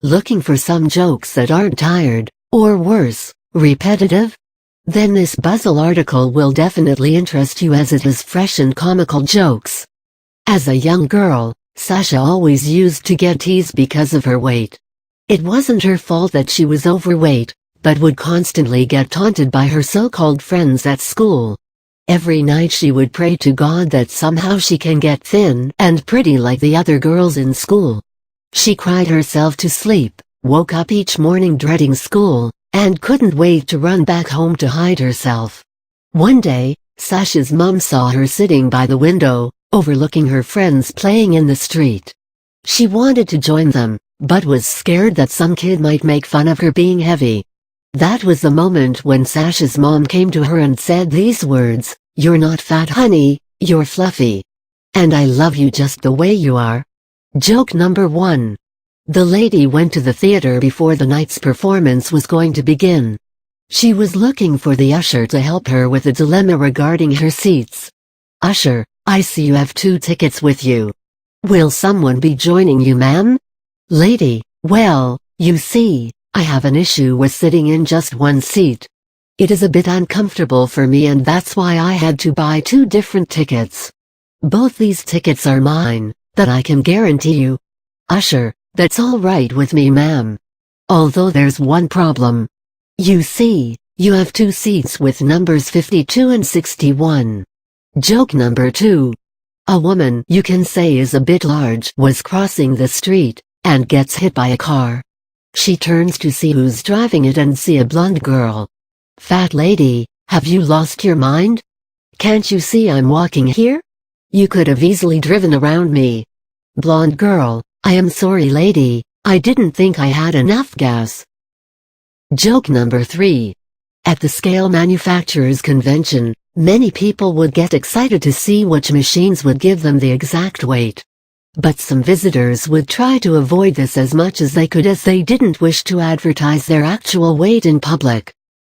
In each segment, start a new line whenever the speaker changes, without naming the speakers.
Looking for some jokes that aren't tired, or worse, repetitive? Then this Buzzle article will definitely interest you as it has fresh and comical jokes. As a young girl, Sasha always used to get teased because of her weight. It wasn't her fault that she was overweight, but would constantly get taunted by her so-called friends at school. Every night she would pray to God that somehow she can get thin and pretty like the other girls in school. She cried herself to sleep, woke up each morning dreading school, and couldn't wait to run back home to hide herself. One day, Sasha's mom saw her sitting by the window, overlooking her friends playing in the street. She wanted to join them, but was scared that some kid might make fun of her being heavy. That was the moment when Sasha's mom came to her and said these words, "You're not fat, honey, you're fluffy. And I love you just the way you are." Joke number 1. The lady went to the theater before the night's performance was going to begin. She was looking for the usher to help her with a dilemma regarding her seats. "Usher, I see you have 2 tickets with you. Will someone be joining you, ma'am?" "Lady, well, you see, I have an issue with sitting in just one seat. It is a bit uncomfortable for me and that's why I had to buy 2 different tickets. Both these tickets are mine, that I can guarantee you." "Usher, that's all right with me, ma'am. Although there's one problem. You see, you have 2 seats with numbers 52 and 61. Joke number 2. A woman you can say is a bit large was crossing the street, and gets hit by a car. She turns to see who's driving it and see a blonde girl. "Fat lady, have you lost your mind? Can't you see I'm walking here? You could have easily driven around me." Blonde girl, "I am sorry lady, I didn't think I had enough gas." Joke number 3. At the scale manufacturers convention, many people would get excited to see which machines would give them the exact weight. But some visitors would try to avoid this as much as they could as they didn't wish to advertise their actual weight in public.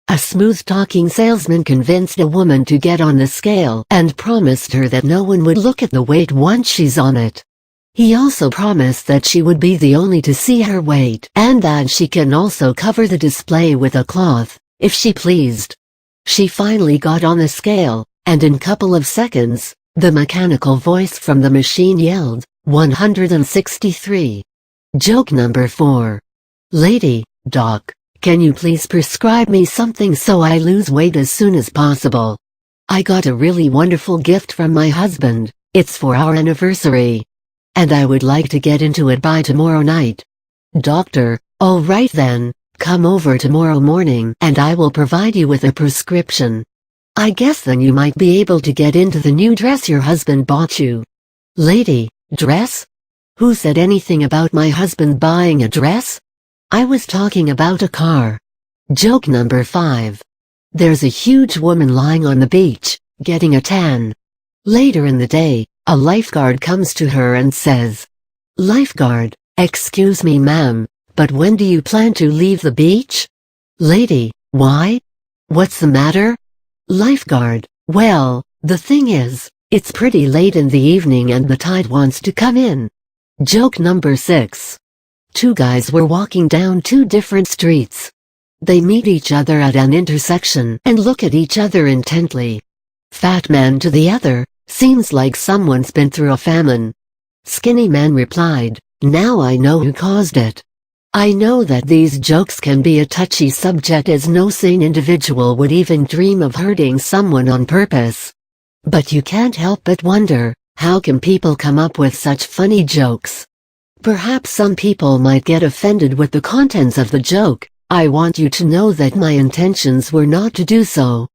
A smooth-talking salesman convinced a woman to get on the scale and promised her that no one would look at the weight once she's on it. He also promised that she would be the only to see her weight and that she can also cover the display with a cloth, if she pleased. She finally got on the scale, and in a couple of seconds, the mechanical voice from the machine yelled, 163. Joke number 4. Lady, doc, can you please prescribe me something so I lose weight as soon as possible? I got a really wonderful gift from my husband, it's for our anniversary. And I would like to get into it by tomorrow night. Doctor, all right then, come over tomorrow morning and I will provide you with a prescription. I guess then you might be able to get into the new dress your husband bought you. Lady, dress? Who said anything about my husband buying a dress? I was talking about a car. Joke number 5. There's a huge woman lying on the beach, getting a tan. Later in the day, a lifeguard comes to her and says, "Lifeguard, excuse me ma'am, but when do you plan to leave the beach?" Lady, why? What's the matter? Lifeguard, well, the thing is, it's pretty late in the evening and the tide wants to come in. Joke number 6. 2 guys were walking down 2 different streets. They meet each other at an intersection and look at each other intently. Fat man to the other, "Seems like someone's been through a famine." Skinny man replied, "Now I know who caused it." I know that these jokes can be a touchy subject as no sane individual would even dream of hurting someone on purpose. But you can't help but wonder, how can people come up with such funny jokes? Perhaps some people might get offended with the contents of the joke. I want you to know that my intentions were not to do so.